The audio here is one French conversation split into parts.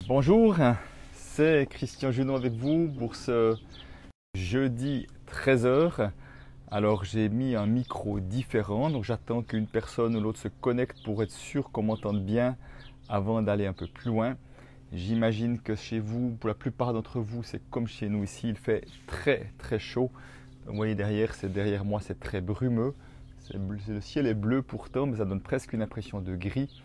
Bonjour, c'est Christian Junot avec vous pour ce jeudi 13 heures. Alors j'ai mis un micro différent, donc j'attends qu'une personne ou l'autre se connecte pour être sûr qu'on m'entende bien avant d'aller un peu plus loin. J'imagine que chez vous, pour la plupart d'entre vous, c'est comme chez nous ici, il fait très chaud. Vous voyez derrière moi, c'est très brumeux. Le ciel est bleu pourtant, mais ça donne presque une impression de gris.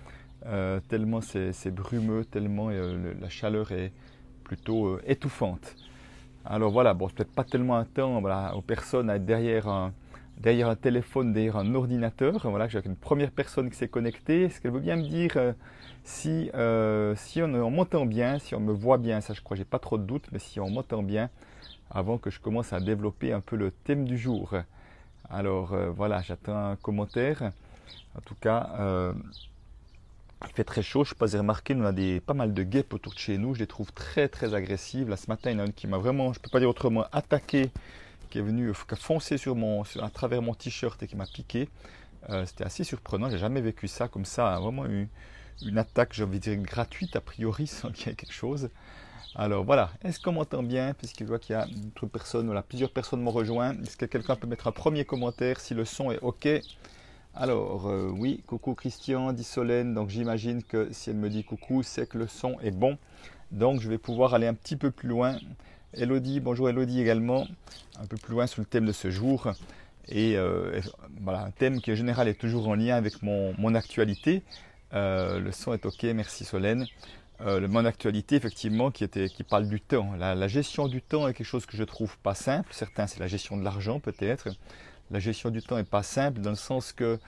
Tellement c'est brumeux, tellement la chaleur est plutôt étouffante. Alors voilà, bon, c'est peut-être pas tellement un temps voilà, aux personnes à être derrière un téléphone, derrière un ordinateur. Voilà, j'ai une première personne qui s'est connectée. Est-ce qu'elle veut bien me dire si on m'entend bien, si on me voit bien? Ça, je crois, j'ai pas trop de doutes, mais si on m'entend bien, avant que je commence à développer un peu le thème du jour. Alors voilà, j'attends un commentaire. En tout cas, il fait très chaud, je ne sais pas si vous avez remarqué, on a pas mal de guêpes autour de chez nous, je les trouve très agressives. Là ce matin, il y en a une qui m'a vraiment, je ne peux pas dire autrement, attaqué, qui est venue, qui a foncé à travers mon t-shirt et qui m'a piqué. C'était assez surprenant, j'ai jamais vécu ça comme ça, hein. Vraiment une attaque, j'ai envie de dire gratuite a priori, sans qu'il y ait quelque chose. Alors voilà, est-ce qu'on m'entend bien? Puisque je vois qu'il y a d'autres personnes, voilà, plusieurs personnes m'ont rejoint. Est-ce que quelqu'un peut mettre un premier commentaire si le son est OK? Alors, oui, coucou Christian, dit Solène, donc j'imagine que si elle me dit coucou, c'est que le son est bon. Donc je vais pouvoir aller un petit peu plus loin. Elodie, bonjour Elodie également, un peu plus loin sur le thème de ce jour. Et voilà, un thème qui en général est toujours en lien avec mon actualité. Le son est ok, merci Solène. Mon actualité, effectivement, qui parle du temps. La gestion du temps est quelque chose que je trouve pas simple. Certains, c'est la gestion de l'argent peut-être. La gestion du temps n'est pas simple dans le sens que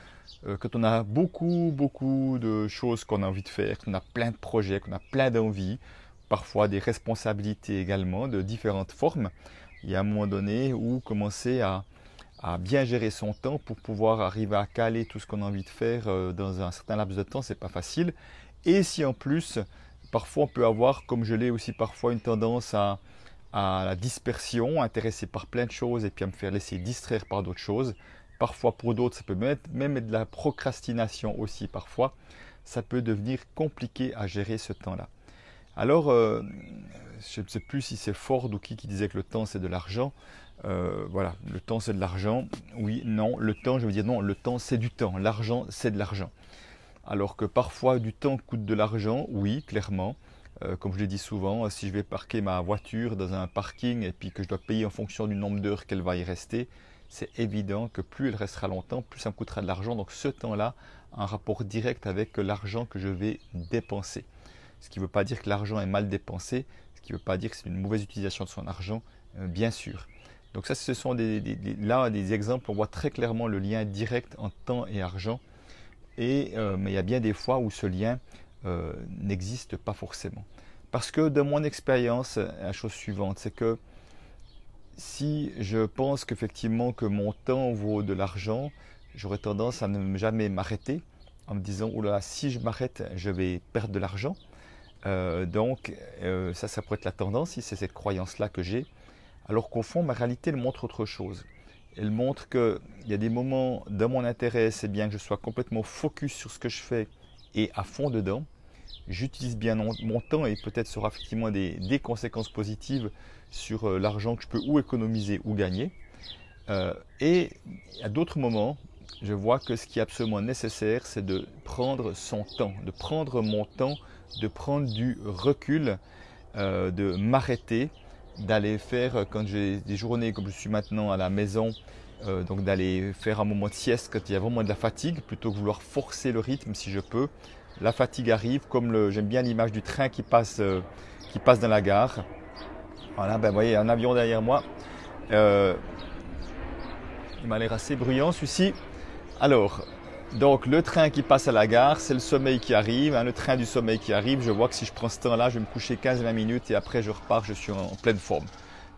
quand on a beaucoup de choses qu'on a envie de faire, qu'on a plein de projets, qu'on a plein d'envies, parfois des responsabilités également de différentes formes, il y a un moment donné où commencer à bien gérer son temps pour pouvoir arriver à caler tout ce qu'on a envie de faire dans un certain laps de temps, c'est pas facile. Et si en plus, parfois on peut avoir, comme je l'ai aussi parfois, une tendance à la dispersion, intéressé par plein de choses et puis à me faire laisser distraire par d'autres choses. Parfois pour d'autres, ça peut même être de la procrastination aussi parfois. Ça peut devenir compliqué à gérer ce temps-là. Alors, je ne sais plus si c'est Ford ou qui disait que le temps c'est de l'argent. Voilà, le temps c'est de l'argent. Oui, non, le temps, je veux dire non, le temps c'est du temps. L'argent c'est de l'argent. Alors que parfois du temps coûte de l'argent, oui, clairement. Comme je l'ai dit souvent, si je vais parquer ma voiture dans un parking et puis que je dois payer en fonction du nombre d'heures qu'elle va y rester, c'est évident que plus elle restera longtemps, plus ça me coûtera de l'argent. Donc ce temps-là a un rapport direct avec l'argent que je vais dépenser. Ce qui ne veut pas dire que l'argent est mal dépensé, ce qui ne veut pas dire que c'est une mauvaise utilisation de son argent, bien sûr. Donc ça, ce sont des exemples, on voit très clairement le lien direct entre temps et argent. Mais il y a bien des fois où ce lien n'existe pas forcément. Parce que de mon expérience, la chose suivante, c'est que si je pense qu'effectivement que mon temps vaut de l'argent, j'aurais tendance à ne jamais m'arrêter en me disant, oh là là, si je m'arrête, je vais perdre de l'argent. Ça pourrait être la tendance, si c'est cette croyance-là que j'ai. Alors qu'au fond, ma réalité, elle montre autre chose. Elle montre qu'il y a des moments dans mon intérêt, c'est bien que je sois complètement focus sur ce que je fais et à fond dedans. J'utilise bien mon temps et peut-être ça aura effectivement des conséquences positives sur l'argent que je peux ou économiser ou gagner. Et à d'autres moments, je vois que ce qui est absolument nécessaire, c'est de prendre son temps, de prendre mon temps, de prendre du recul, de m'arrêter, d'aller faire, quand j'ai des journées comme je suis maintenant à la maison, donc d'aller faire un moment de sieste quand il y a vraiment de la fatigue, plutôt que vouloir forcer le rythme si je peux. La fatigue arrive, comme j'aime bien l'image du train qui passe dans la gare. Voilà, ben vous voyez, un avion derrière moi. Il m'a l'air assez bruyant celui-ci. Alors, donc le train qui passe à la gare, c'est le sommeil qui arrive, hein, le train du sommeil qui arrive. Je vois que si je prends ce temps-là, je vais me coucher 15-20 minutes et après je repars, je suis en pleine forme.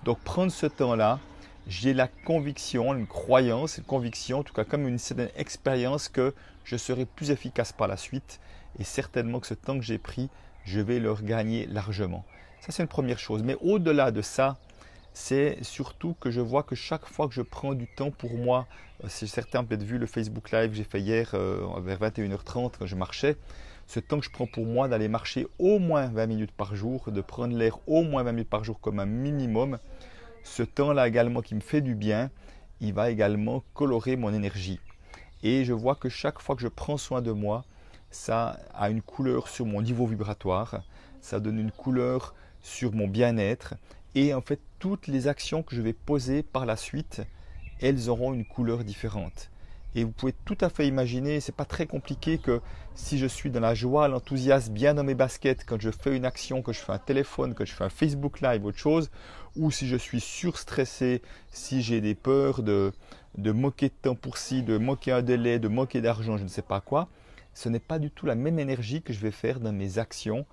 Donc prendre ce temps-là, j'ai la conviction, une croyance, une conviction, en tout cas comme une certaine expérience que je serai plus efficace par la suite et certainement que ce temps que j'ai pris, je vais le regagner largement. Ça c'est une première chose. Mais au-delà de ça, c'est surtout que je vois que chaque fois que je prends du temps pour moi, si certains ont peut-être vu le Facebook Live que j'ai fait hier vers 21h30 quand je marchais, ce temps que je prends pour moi d'aller marcher au moins 20 minutes par jour, de prendre l'air au moins 20 minutes par jour comme un minimum, ce temps-là également qui me fait du bien, il va également colorer mon énergie. Et je vois que chaque fois que je prends soin de moi, ça a une couleur sur mon niveau vibratoire, ça donne une couleur sur mon bien-être. Et en fait, toutes les actions que je vais poser par la suite, elles auront une couleur différente. Et vous pouvez tout à fait imaginer, c'est pas très compliqué que si je suis dans la joie, l'enthousiasme, bien dans mes baskets, quand je fais une action, que je fais un téléphone, que je fais un Facebook Live, autre chose, ou si je suis surstressé, si j'ai des peurs de moquer de temps pour ci, de moquer un délai, de moquer d'argent, je ne sais pas quoi, ce n'est pas du tout la même énergie que je vais faire dans mes actions,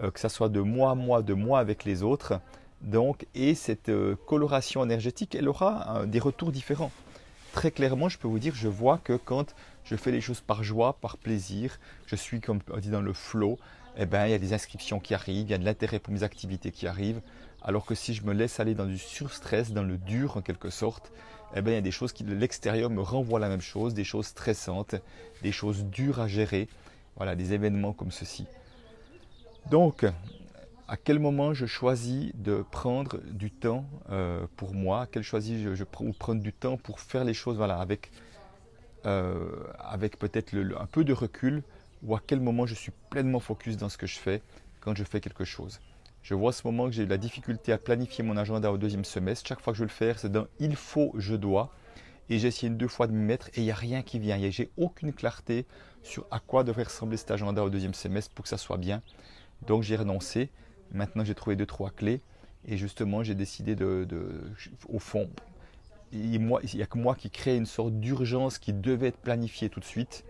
que ce soit de moi à moi, de moi avec les autres. Donc, et cette coloration énergétique, elle aura des retours différents. Très clairement, je peux vous dire, je vois que quand je fais les choses par joie, par plaisir, je suis comme on dit dans le flow, eh ben, il y a des inscriptions qui arrivent, il y a de l'intérêt pour mes activités qui arrivent. Alors que si je me laisse aller dans du surstress, dans le dur en quelque sorte, eh ben, il y a des choses qui de l'extérieur me renvoient la même chose, des choses stressantes, des choses dures à gérer, voilà, des événements comme ceci. Donc, à quel moment je choisis de prendre du temps pour moi, à quel choisis je prendre du temps pour faire les choses voilà, avec peut-être un peu de recul, ou à quel moment je suis pleinement focus dans ce que je fais quand je fais quelque chose. Je vois à ce moment que j'ai de la difficulté à planifier mon agenda au deuxième semestre. Chaque fois que je veux le faire, c'est dans il faut, je dois. Et j'ai essayé 2 fois de m'y mettre et il n'y a rien qui vient. J'ai aucune clarté sur à quoi devrait ressembler cet agenda au deuxième semestre pour que ça soit bien. Donc j'ai renoncé. Maintenant j'ai trouvé 2-3 clés. Et justement j'ai décidé au fond, il n'y a que moi qui crée une sorte d'urgence qui devait être planifiée tout de suite.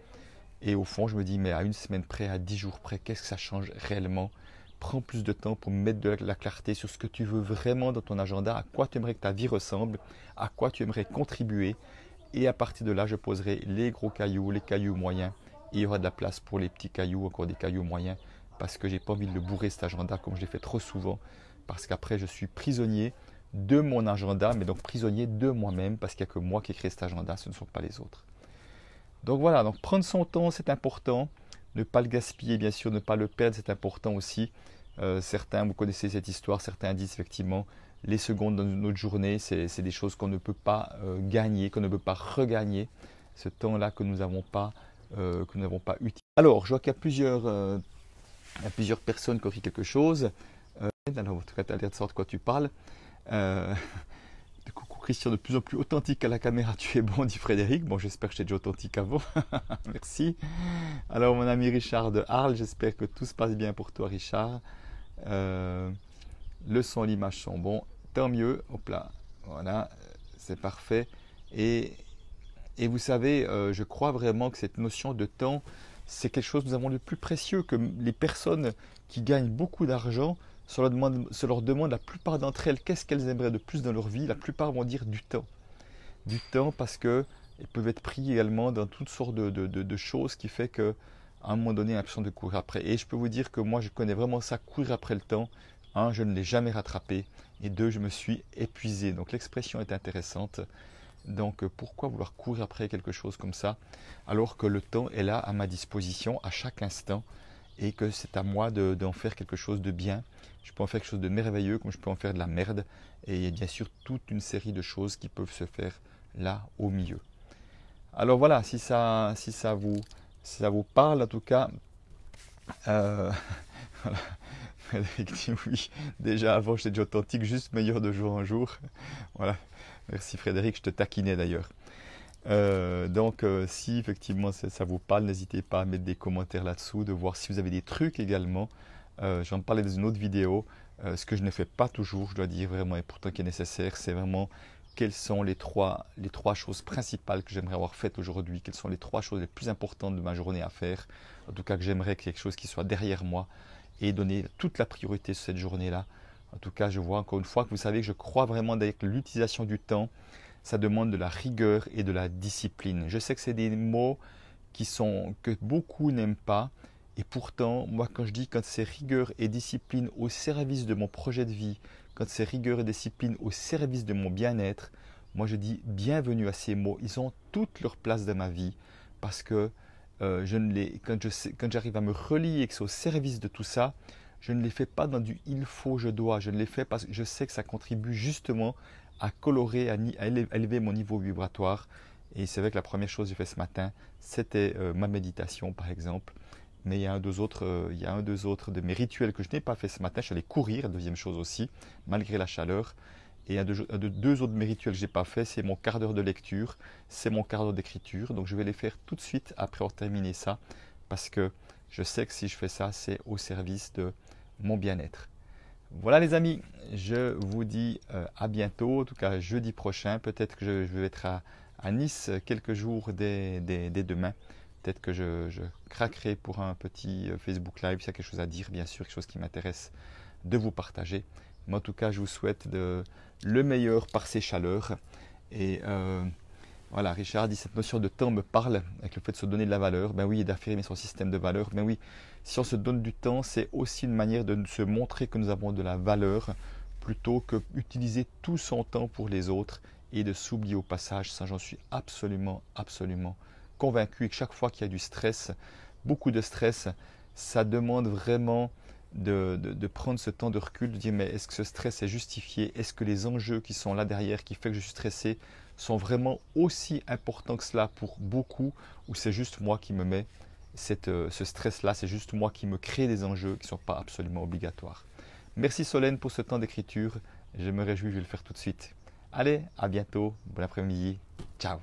Et au fond je me dis mais à une semaine près, à 10 jours près, qu'est-ce que ça change réellement? Prends plus de temps pour mettre de la clarté sur ce que tu veux vraiment dans ton agenda, à quoi tu aimerais que ta vie ressemble, à quoi tu aimerais contribuer. Et à partir de là, je poserai les gros cailloux, les cailloux moyens. Et il y aura de la place pour les petits cailloux, encore des cailloux moyens. Parce que j'ai pas envie de le bourrer cet agenda comme je l'ai fait trop souvent. Parce qu'après, je suis prisonnier de mon agenda, mais donc prisonnier de moi-même. Parce qu'il n'y a que moi qui ai créé cet agenda, ce ne sont pas les autres. Donc voilà, donc prendre son temps, c'est important. Ne pas le gaspiller, bien sûr, ne pas le perdre, c'est important aussi. Certains, vous connaissez cette histoire, certains disent effectivement, les secondes dans notre journée, c'est des choses qu'on ne peut pas gagner, qu'on ne peut pas regagner. Ce temps-là que nous n'avons pas, utilisé. Alors, je vois qu'il y a plusieurs personnes qui ont écrit quelque chose. Alors, en tout cas, tu as l'air de savoir de quoi tu parles. Coucou Christian, de plus en plus authentique à la caméra, tu es bon, dit Frédéric. Bon, j'espère que j'étais déjà authentique avant. Merci. Alors, mon ami Richard de Arles, j'espère que tout se passe bien pour toi, Richard. Le son, l'image sont bons, tant mieux. Hop là, voilà, c'est parfait. Et vous savez, je crois vraiment que cette notion de temps, c'est quelque chose que nous avons de plus précieux, que les personnes qui gagnent beaucoup d'argent, se leur demande la plupart d'entre elles qu'est-ce qu'elles aimeraient de plus dans leur vie. La plupart vont dire du temps. Du temps parce qu'elles peuvent être pris également dans toutes sortes de choses qui fait qu'à un moment donné, on a l'impression de courir après. Et je peux vous dire que moi, je connais vraiment ça, courir après le temps. Un, je ne l'ai jamais rattrapé. Et deux, je me suis épuisé. Donc l'expression est intéressante. Donc pourquoi vouloir courir après quelque chose comme ça alors que le temps est là à ma disposition à chaque instant et que c'est à moi d'en faire quelque chose de bien. Je peux en faire quelque chose de merveilleux comme je peux en faire de la merde. Et il y a bien sûr toute une série de choses qui peuvent se faire là au milieu. Alors voilà, si ça vous parle en tout cas, voilà. Frédéric dit oui, déjà avant j'étais déjà authentique, juste meilleur de jour en jour. Voilà, merci Frédéric, je te taquinais d'ailleurs. Donc si effectivement ça vous parle, n'hésitez pas à mettre des commentaires là-dessous, de voir si vous avez des trucs également. J'en parlais dans une autre vidéo, ce que je ne fais pas toujours, je dois dire vraiment, et pourtant qui est nécessaire, c'est vraiment quelles sont les trois choses principales que j'aimerais avoir faites aujourd'hui, quelles sont les 3 choses les plus importantes de ma journée à faire, en tout cas que j'aimerais quelque chose qui soit derrière moi et donner toute la priorité sur cette journée-là. En tout cas, je vois encore une fois que vous savez que je crois vraiment avec l'utilisation du temps, ça demande de la rigueur et de la discipline. Je sais que c'est des mots que beaucoup n'aiment pas. Et pourtant, moi quand je dis quand c'est rigueur et discipline au service de mon projet de vie, quand c'est rigueur et discipline au service de mon bien-être, moi je dis bienvenue à ces mots. Ils ont toute leur place dans ma vie parce que quand j'arrive à me relier et que c'est au service de tout ça, je ne les fais pas dans du il faut, je dois. Je ne les fais parce que je sais que ça contribue justement à colorer, à élever mon niveau vibratoire. Et c'est vrai que la première chose que j'ai fait ce matin, c'était ma méditation par exemple. Mais il y a deux autres de mes rituels que je n'ai pas fait ce matin. Je suis allé courir, deuxième chose aussi, malgré la chaleur. Et deux autres de mes rituels que je n'ai pas fait, c'est mon quart d'heure de lecture, c'est mon quart d'heure d'écriture. Donc je vais les faire tout de suite après avoir terminé ça, parce que je sais que si je fais ça, c'est au service de mon bien-être. Voilà les amis, je vous dis à bientôt, en tout cas jeudi prochain. Peut-être que je vais être à Nice quelques jours dès demain. Peut-être que je craquerai pour un petit Facebook Live s'il y a quelque chose à dire, bien sûr, quelque chose qui m'intéresse de vous partager. Mais en tout cas, je vous souhaite le meilleur par ces chaleurs. Et voilà, Richard dit cette notion de temps me parle avec le fait de se donner de la valeur. Ben oui, et d'affirmer son système de valeur. Ben oui, si on se donne du temps, c'est aussi une manière de se montrer que nous avons de la valeur plutôt que d'utiliser tout son temps pour les autres et de s'oublier au passage. Ça, j'en suis absolument convaincu que chaque fois qu'il y a du stress, beaucoup de stress, ça demande vraiment de prendre ce temps de recul, de dire mais est-ce que ce stress est justifié? Est-ce que les enjeux qui sont là derrière, qui fait que je suis stressé, sont vraiment aussi importants que cela pour beaucoup, ou c'est juste moi qui me mets ce stress-là, c'est juste moi qui me crée des enjeux qui ne sont pas absolument obligatoires. Merci Solène pour ce temps d'écriture, je me réjouis, je vais le faire tout de suite. Allez, à bientôt, bon après-midi, ciao.